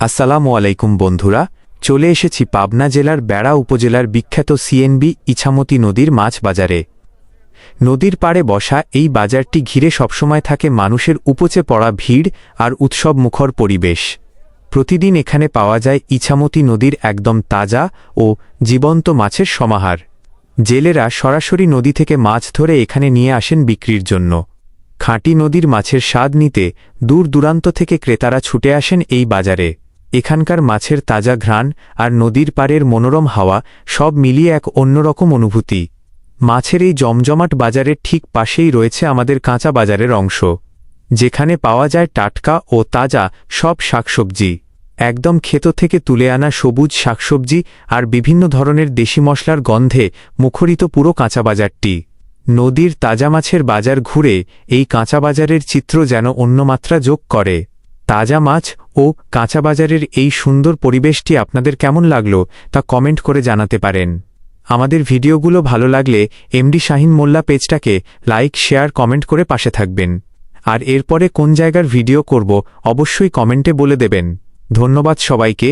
আসসালামু আলাইকুম বন্ধুরা, চলে এসেছি পাবনা জেলার বেড়া উপজেলার বিখ্যাত সিএনবি ইছামতি নদীর মাছ বাজারে। নদীর পাড়ে বসা এই বাজারটি ঘিরে সবসময় থাকে মানুষের উপচে পড়া ভিড় আর উৎসবমুখর পরিবেশ। প্রতিদিন এখানে পাওয়া যায় ইছামতি নদীর একদম তাজা ও জীবন্ত মাছের সমাহার। জেলেরা সরাসরি নদী থেকে মাছ ধরে এখানে নিয়ে আসেন বিক্রির জন্য। খাঁটি নদীর মাছের স্বাদ নিতে দূর দূরান্ত থেকে ক্রেতারা ছুটে আসেন এই বাজারে। এখানকার মাছের তাজা ঘ্রাণ আর নদীর পাড়ের মনোরম হাওয়া সব মিলিয়ে এক অন্যরকম অনুভূতি। মাছের এই জমজমাট বাজারের ঠিক পাশেই রয়েছে আমাদের কাঁচা বাজারের অংশ, যেখানে পাওয়া যায় টাটকা ও তাজা সব শাকসবজি। একদম ক্ষেত থেকে তুলে আনা সবুজ শাকসবজি আর বিভিন্ন ধরনের দেশি মশলার গন্ধে মুখরিত পুরো কাঁচা বাজারটি। নদীর তাজা মাছের বাজার ঘুরে এই কাঁচা বাজারের চিত্র যেন অন্য মাত্রা যোগ করে। তাজা মাছ ও কাঁচা বাজারের এই সুন্দর পরিবেশটি আপনাদের কেমন লাগলো তা কমেন্ট করে জানাতে পারেন। আমাদের ভিডিওগুলো ভালো লাগলে এমডি শাহিন মোল্লা পেজটাকে লাইক, শেয়ার, কমেন্ট করে পাশে থাকবেন। আর এরপরে কোন জায়গার ভিডিও করব অবশ্যই কমেন্টে বলে দেবেন। ধন্যবাদ সবাইকে।